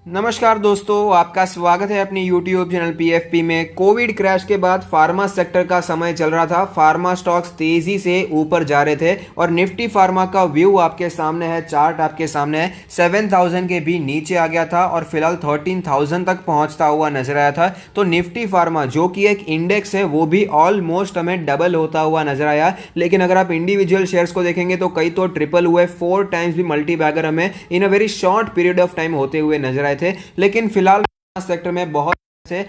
नमस्कार दोस्तों, आपका स्वागत है अपनी YouTube चैनल PFP में। कोविड क्रैश के बाद फार्मा सेक्टर का समय चल रहा था। फार्मा स्टॉक्स तेजी से ऊपर जा रहे थे और निफ्टी फार्मा का व्यू आपके सामने है, चार्ट आपके सामने है। 7000 के भी नीचे आ गया था और फिलहाल 13000 तक पहुंचता हुआ नजर आया था। तो निफ्टी फार्मा जो कि एक इंडेक्स है वो भी ऑलमोस्ट हमें डबल होता हुआ नजर आया। लेकिन अगर आप इंडिविजुअल शेयर्स को देखेंगे तो कई तो ट्रिपल हुए, 4 टाइम्स भी मल्टी बैगर हमें in a very short period of time होते हुए नजर आए थे। लेकिन फिलहाल सेक्टर में बहुत से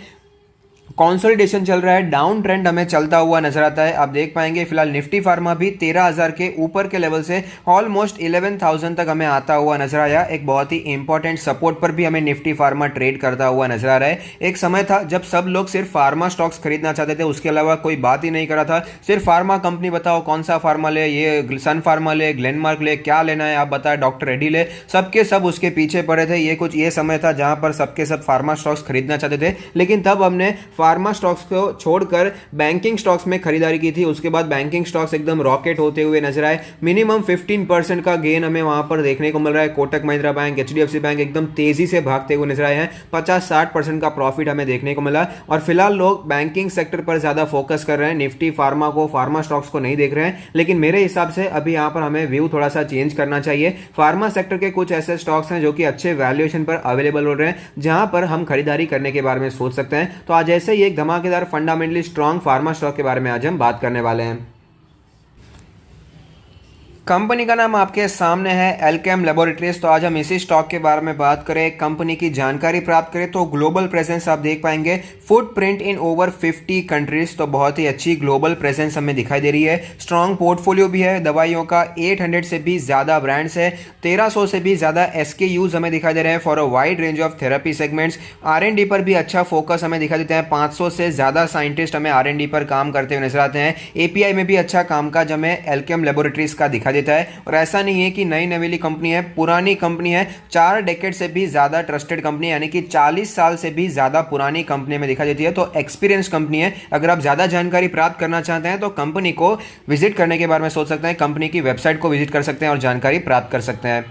कंसोलिडेशन चल रहा है, डाउन ट्रेंड हमें चलता हुआ नजर आता है। आप देख पाएंगे फिलहाल निफ्टी फार्मा भी 13000 के ऊपर के लेवल से ऑलमोस्ट 11000 तक हमें आता हुआ नजर आया। एक बहुत ही इंपॉर्टेंट सपोर्ट पर भी हमें निफ्टी फार्मा ट्रेड करता हुआ नजर आ रहा है। एक समय था जब सब लोग सिर्फ फार्मा स्टॉक्स खरीदना चाहते थे, उसके अलावा कोई बात ही नहीं कर रहा था। सिर्फ फार्मा कंपनी बताओ, कौन सा फार्मा ले, ये सन फार्मा ले, ग्लेनमार्क ले, क्या लेना है आप बताएं, डॉक्टर रेड्डी ले, सबके सब उसके पीछे पड़े थे। ये समय था जहां पर सबके सब फार्मा स्टॉक्स खरीदना चाहते थे। लेकिन तब हमने फार्मा स्टॉक्स को छोड़कर बैंकिंग स्टॉक्स में खरीदारी की थी। उसके बाद बैंकिंग स्टॉक्स एकदम रॉकेट होते हुए नजर आए। मिनिमम 15% का गेन हमें वहां पर देखने को मिल रहा है। Kotak Mahindra bank, HDFC bank एकदम तेजी से भागते हुए नजर आए हैं। 50-60% का प्रॉफिट हमें देखने को मिला। और फिलहाल लोग बैंकिंग सेक्टर पर ज्यादा फोकस कर रहे हैं, निफ्टी फार्मा को, फार्मा स्टॉक्स को नहीं देख रहे हैं। लेकिन मेरे हिसाब से अभी यहां पर हमें व्यू थोड़ा सा चेंज करना चाहिए। फार्मा सेक्टर के कुछ ऐसे स्टॉक्स हैं जो कि अच्छे वैल्यूएशन पर अवेलेबल हो रहे हैं, जहां पर हम खरीदारी करने के बारे में सोच सकते हैं। तो आज ऐसे ही एक धमाकेदार फंडामेंटली स्ट्रॉन्ग फार्मा स्टॉक के बारे में आज हम बात करने वाले हैं। कंपनी का नाम आपके सामने है अल्केम लैबोरेटरीज। तो आज हम इसी स्टॉक के बारे में बात करें, कंपनी की जानकारी प्राप्त करें। तो ग्लोबल प्रेजेंस आप देख पाएंगे, फुटप्रिंट इन ओवर 50 कंट्रीज। तो बहुत ही अच्छी ग्लोबल प्रेजेंस हमें दिखाई दे रही है। स्ट्रॉन्ग पोर्टफोलियो भी है, दवाइयों का 800 से भी ज्यादा ब्रांड्स है, 1300 से भी ज्यादा SKUs हमें दिखाई दे रहे हैं for a wide range of therapy segments. R&D पर भी अच्छा फोकस हमें दिखाई देता है। 500 से ज्यादा साइंटिस्ट हमें R&D पर काम करते हुए नजर आते हैं। API में भी अच्छा कामकाज हमें अल्केम लैबोरेटरीज का दिखाई देता है। और ऐसा नहीं है कि नई नवेली कंपनी है, पुरानी कंपनी है। 4 डेकेड से भी ज्यादा ट्रस्टेड कंपनी, यानी कि 40 साल से भी ज्यादा पुरानी कंपनी में दिखाई देती है। तो एक्सपीरियंस कंपनी है। अगर आप ज्यादा जानकारी प्राप्त करना चाहते हैं तो कंपनी को विजिट करने के बारे में सोच सकते हैं। कंपनी की वेबसाइट को विजिट कर सकते हैं और जानकारी प्राप्त कर सकते हैं।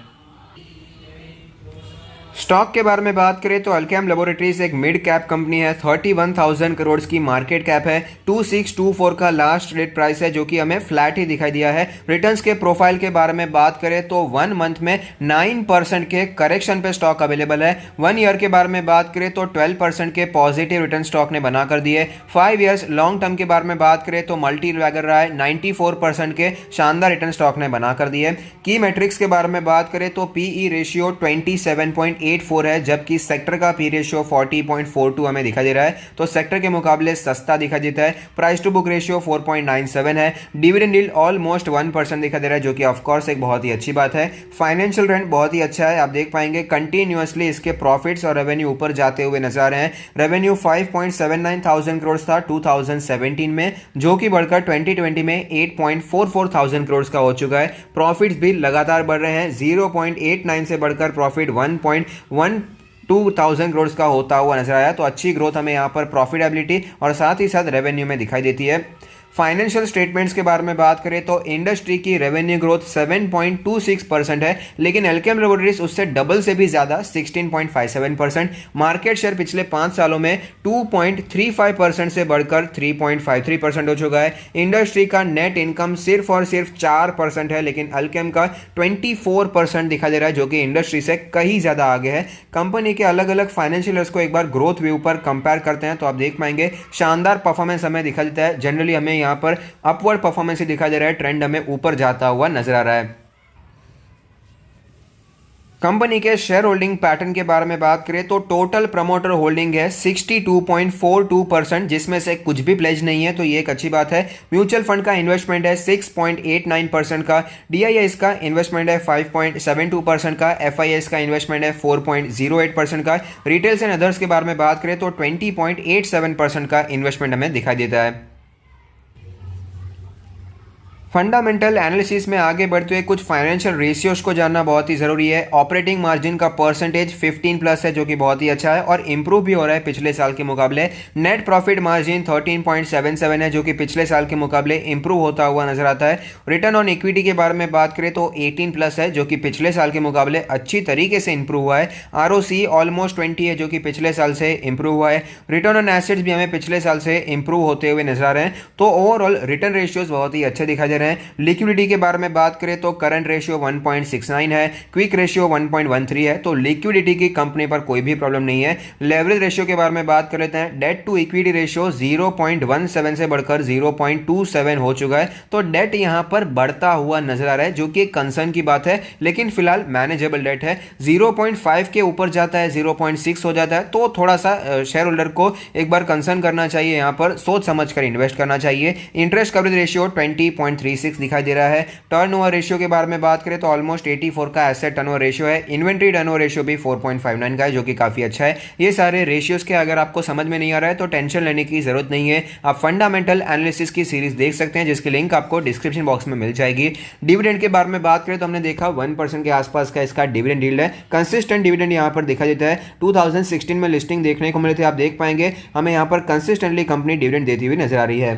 स्टॉक के बारे में बात करें तो अल्केम लैबोरेटरीज एक मिड कैप कंपनी है। 31,000 करोड़ की मार्केट कैप है। 2624 का लास्ट ट्रेड प्राइस है, जो कि हमें फ्लैट ही दिखाई दिया है। रिटर्न्स के प्रोफाइल के बारे में बात करें तो 1 मंथ में 9% के करेक्शन पे स्टॉक अवेलेबल है। 1 ईयर के बारे में बात करें तो 12% के पॉजिटिव रिटर्न स्टॉक ने बनाकर दिए। 5 ईयर्स लॉन्ग टर्म के बारे में बात करें तो मल्टी बैगर रहा है, 94% के शानदार रिटर्न स्टॉक ने बनाकर दिए। की मेट्रिक्स के बारे में बात करें तो PE रेशियो 27.84 है, जबकि सेक्टर का पी रेशियो 40.42 हमें दिखाई दे रहा है। तो सेक्टर के मुकाबले सस्ता दिखाई देता है। प्राइस टू बुक रेशियो 4.97 है। डिविडेंड यील्ड ऑलमोस्ट 1% दिखाई दे रहा है, जो कि ऑफ कोर्स एक बहुत ही अच्छी बात है। फाइनेंशियल रेंट बहुत ही अच्छा है। आप देख पाएंगे कंटिन्यूअसली इसके प्रॉफिट्स और रेवेन्यू ऊपर जाते हुए नजर आ रहे हैं। रेवेन्यू 5.79,000 करोड़ था 2017 में, जो कि बढ़कर 2020 में 8.44,000 करोड़ का हो चुका है। प्रॉफिट्स भी लगातार बढ़ रहे हैं। 0.89 से बढ़कर प्रॉफिट 1.12,000 करोड़ का होता हुआ नजर आया। तो अच्छी ग्रोथ हमें यहाँ पर प्रॉफिटेबिलिटी और साथ ही साथ रेवेन्यू में दिखाई देती है। फाइनेंशियल स्टेटमेंट्स के बारे में बात करें तो इंडस्ट्री की रेवेन्यू ग्रोथ 7.26% है, लेकिन अल्केम लैबोरेटरीज उससे डबल से भी ज्यादा 16.57%। मार्केट शेयर पिछले 5 सालों में 2.35% से बढ़कर 3.53% हो चुका है। इंडस्ट्री का नेट इनकम सिर्फ और सिर्फ 4% है, लेकिन अल्केम का 24% दिखाई दे रहा है, जो कि इंडस्ट्री से कहीं ज्यादा आगे है। कंपनी के अलग अलग फाइनेंशियल्स को एक बार ग्रोथ व्यू पर कंपेयर करते हैं तो आप देख पाएंगे शानदार परफॉर्मेंस हमें दिखाई देता है। जनरली हमें यहां पर अपवर्ड परफॉर्मेंस ही दिखाई दे रहा है, ट्रेंड हमें ऊपर जाता हुआ नजर आ रहा है। कंपनी के शेयर होल्डिंग पैटर्न के बारे में बात करें तो टोटल प्रमोटर होल्डिंग है 62.42%, जिसमें से कुछ भी प्लेज नहीं है, तो ये एक अच्छी बात है। म्यूचुअल फंड का इन्वेस्टमेंट है 6.89% का। DIS का इन्वेस्टमेंट है 5.72% का। FIS का इन्वेस्टमेंट है 4.08% का। रिटेल्स एंड अदर्स के बारे में बात करें तो 20.87% का इन्वेस्टमेंट हमें दिखाई देता है। फंडामेंटल एनालिसिस में आगे बढ़ते हुए कुछ फाइनेंशियल रेशियोज को जानना बहुत ही ज़रूरी है। ऑपरेटिंग मार्जिन का परसेंटेज 15 प्लस है, जो कि बहुत ही अच्छा है और इंप्रूव भी हो रहा है पिछले साल के मुकाबले। नेट प्रॉफिट मार्जिन 13.77 है, जो कि पिछले साल के मुकाबले इंप्रूव होता हुआ नजर आता है। रिटर्न ऑन इक्विटी के बारे में बात करें तो 18 प्लस है, जो कि पिछले साल के मुकाबले अच्छी तरीके से इंप्रूव हुआ है। ROC ऑलमोस्ट 20 है, जो कि पिछले साल से इंप्रूव हुआ है। रिटर्न ऑन एसेट्स भी हमें पिछले साल से इंप्रूव होते हुए नजर आ रहे हैं। तो ओवरऑल रिटर्न रेशियोज बहुत ही अच्छे दिखाई दे रहे हैं। लिक्विडिटी के बारे में बात करें तो करंट रेशियो 1.69 है, क्विक रेशियो 1.13 है, तो लिक्विडिटी की कंपनी पर कोई भी प्रॉब्लम नहीं है। लेवरेज रेशियो के बारे में बात कर लेते हैं। डेट टू इक्विटी रेशियो 0.17 से बढ़कर 0.27 हो चुका है, तो डेट यहां पर बढ़ता हुआ नजर आ रहा है, जो कि एक कंसर्न की बात है, लेकिन फिलहाल मैनेजेबल डेट है। 0.5 के ऊपर जाता है, 0.6 हो जाता है, तो थोड़ा सा शेयर होल्डर को एक बार कंसर्न करना चाहिए, यहां पर सोच समझ कर इन्वेस्ट करना चाहिए। इंटरेस्ट कवरेज रेशियो 20.36 दिखाई दे रहा है। टर्नओवर रेशियो के बारे में बात करें तो ऑलमोस्ट 84 का एसेट टर्नओवर रेशियो है। इन्वेंट्री टर्नओवर रेशियो भी 4.59 का है, जो कि काफी अच्छा है। ये सारे रेशियोज के अगर आपको समझ में नहीं आ रहा है तो टेंशन लेने की जरूरत नहीं है। आप फंडामेंटल एनालिसिस की सीरीज देख सकते हैं, जिसकी लिंक आपको डिस्क्रिप्शन बॉक्स में मिल जाएगी। डिविडेंड के बारे में बात करें तो हमने देखा 1% के आसपास का इसका डिविडेंड यील्ड है। कंसिस्टेंट डिविडेंड यहां पर दिखा देता है। 2016 में लिस्टिंग देखने को मिले थे, आप देख पाएंगे हमें यहां पर कंसिस्टेंटली कंपनी डिविडेंड देती हुई नजर आ रही है।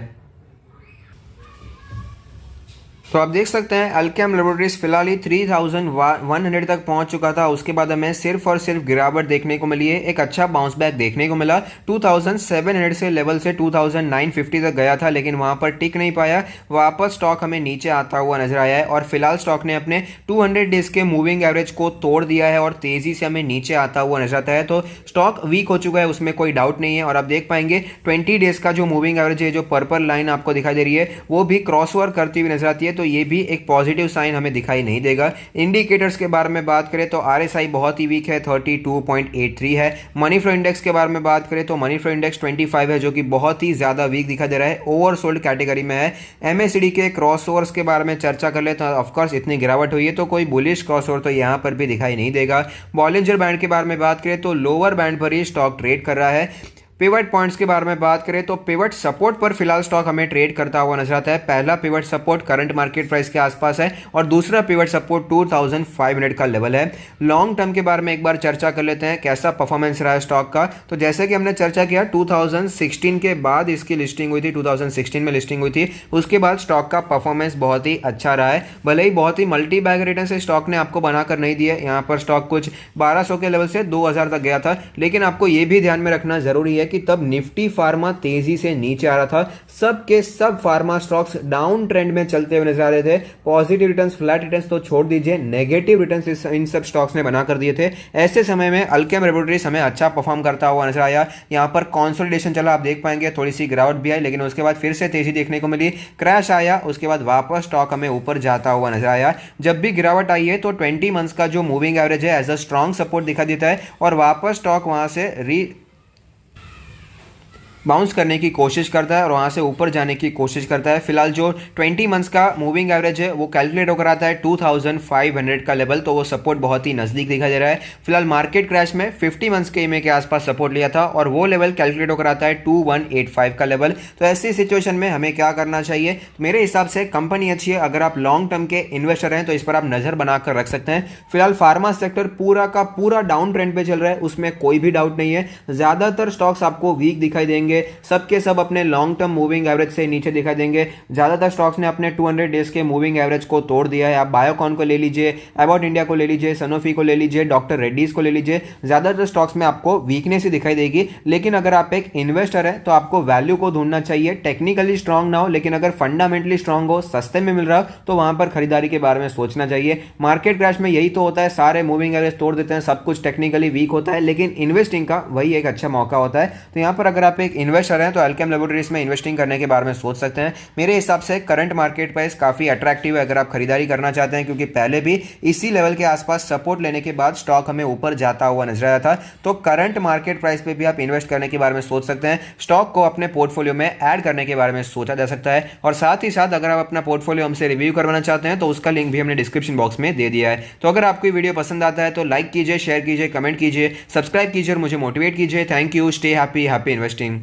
तो आप देख सकते हैं अल्केम लैबोरेटरीज फिलहाल ही 3100 तक पहुंच चुका था। उसके बाद हमें सिर्फ और सिर्फ गिरावट देखने को मिली है। एक अच्छा बाउंस बैक देखने को मिला। 2700 से लेवल से 2950 तक गया था, लेकिन वहां पर टिक नहीं पाया। वापस स्टॉक हमें नीचे आता हुआ नजर आया है और फिलहाल स्टॉक ने अपने 200 डेज के मूविंग एवरेज को तोड़ दिया है और तेजी से हमें नीचे आता हुआ नजर आता है। तो स्टॉक वीक हो चुका है, उसमें कोई डाउट नहीं है। और आप देख पाएंगे 20 डेज का जो मूविंग एवरेज है, जो पर्पल लाइन आपको दिखाई दे रही है, वो भी क्रॉसओवर करती हुई नजर आती है, तो ये भी एक पॉजिटिव साइन हमें दिखाई नहीं देगा। इंडिकेटर्स के बारे में बात करें तो RSI बहुत ही वीक है, 32.83 है। मनी फ्लो इंडेक्स के बारे में बात करें तो मनी फ्लो इंडेक्स 25 है, जो कि बहुत ही ज्यादा वीक दिखाई दे रहा है, ओवरसोल्ड कैटेगरी में है। MACD के क्रॉसओवर्स के बारे में चर्चा कर ले तो ऑफकोर्स इतनी गिरावट हुई है, तो कोई बुलिश क्रॉसओवर तो यहां पर भी दिखाई नहीं देगा। बॉलिंजर बैंड के बारे में बात करें तो लोअर बैंड पर ही स्टॉक ट्रेड कर रहा है। पिवट पॉइंट्स के बारे में बात करें तो पिवट सपोर्ट पर फिलहाल स्टॉक हमें ट्रेड करता हुआ नजर आता है। पहला pivot support current market price के आसपास है और दूसरा पिवट सपोर्ट 2500 का लेवल है। लॉन्ग टर्म के बारे में एक बार चर्चा कर लेते हैं, कैसा परफॉर्मेंस रहा है स्टॉक का। तो जैसे कि हमने चर्चा किया 2016 के बाद इसकी लिस्टिंग हुई थी, 2016 में लिस्टिंग हुई थी, उसके बाद स्टॉक का परफॉर्मेंस बहुत ही अच्छा रहा है। भले ही बहुत ही मल्टी बैग रिटर्न से स्टॉक ने आपको बनाकर नहीं दिया, यहाँ पर स्टॉक कुछ 1200 के लेवल से 2000 तक गया था, लेकिन आपको यह भी ध्यान में रखना जरूरी है कि तब निफ्टी फार्मा तेजी से नीचे आ रहा था। सब के सब फार्मा स्टॉक्स डाउन ट्रेंड में चलते हुए नजर आ रहे थे। पॉजिटिव रिटर्न्स, फ्लैट रिटर्न्स तो छोड़ दीजिए, नेगेटिव रिटर्न्स इन सब स्टॉक्स ने बना कर दिए थे। ऐसे समय में अल्केम लैबोरेटरीज हमें अच्छा परफॉर्म करता हुआ नजर आया। यहां पर कंसोलिडेशन चला, आप देख पाएंगे थोड़ी सी गिरावट भी आई, लेकिन उसके बाद फिर से तेजी देखने को मिली, क्रैश आया, उसके बाद वापस स्टॉक हमें ऊपर जाता हुआ नजर आया। जब भी गिरावट आई है तो 20 मंथ्स का जो मूविंग एवरेज है एज अ स्ट्रॉन्ग सपोर्ट दिखा देता है और वापस स्टॉक वहां से बाउंस करने की कोशिश करता है और वहां से ऊपर जाने की कोशिश करता है। फिलहाल जो 20 मंथ्स का मूविंग एवरेज है वो कैलकुलेट होकर आता है 2500 का लेवल, तो वो सपोर्ट बहुत ही नजदीक दिखाई दे रहा है। फिलहाल मार्केट क्रैश में 50 मंथ्स के ईएमए के आसपास सपोर्ट लिया था और वो लेवल कैलकुलेट होकर आता है 2185 का लेवल। तो ऐसी सिचुएशन में हमें क्या करना चाहिए? मेरे हिसाब से कंपनी अच्छी है, अगर आप लॉन्ग टर्म के इन्वेस्टर हैं तो इस पर आप नजर बनाकर रख सकते हैं। फिलहाल फार्मा सेक्टर पूरा का पूरा डाउन ट्रेंड पे चल रहा है, उसमें कोई भी डाउट नहीं है। ज्यादातर स्टॉक्स आपको वीक दिखाई देंगे, सबके सब अपने लॉन्ग टर्म मूविंग एवरेज से नीचे दिखाई देंगे। ज्यादातर स्टॉक्स ने अपने 200 डेज के मूविंग एवरेज को तोड़ दिया है। आप बायोकॉन को ले लीजिए, अबाउट इंडिया को ले लीजिए, सनोफी को ले लीजिए, डॉक्टर रेड्डीज को ले लीजिए, ज्यादातर स्टॉक्स में आपको वीकनेस ही दिखाई देगी। लेकिन अगर आप एक इन्वेस्टर है तो आपको वैल्यू को ढूंढना चाहिए। टेक्निकली स्ट्रांग ना हो, लेकिन अगर फंडामेंटली स्ट्रांग हो, सस्ते में मिल रहा हो, तो वहां पर खरीदारी के बारे में सोचना चाहिए। मार्केट क्रैश में यही तो होता है, सारे मूविंग एवरेज तोड़ देते हैं, सब कुछ टेक्निकली वीक होता है, लेकिन इन्वेस्टिंग का वही एक अच्छा मौका होता है। तो यहां पर अगर आप एक इन्वेस्टर हैं तो अल्केम लैबोरेटरीज में इन्वेस्टिंग करने के बारे में सोच सकते हैं। मेरे हिसाब से करंट मार्केट प्राइस काफी अट्रैक्टिव है अगर आप खरीदारी करना चाहते हैं, क्योंकि पहले भी इसी लेवल के आसपास सपोर्ट लेने के बाद स्टॉक हमें ऊपर जाता हुआ नजर आया था। तो करंट मार्केट प्राइस पे भी आप इन्वेस्ट करने के बारे में सोच सकते हैं। स्टॉक को अपने पोर्टफोलियो में ऐड करने के बारे में सोचा जा सकता है। और साथ ही साथ अगर आप अपना पोर्टफोलियो हमसे रिव्यू करवाना चाहते हैं तो उसका लिंक भी हमने डिस्क्रिप्शन बॉक्स में दे दिया है। तो अगर आपको वीडियो पसंद आता है तो लाइक कीजिए, शेयर कीजिए, कमेंट कीजिए, सब्सक्राइब कीजिए और मुझे मोटिवेट कीजिए। Thank you, stay happy, happy investing.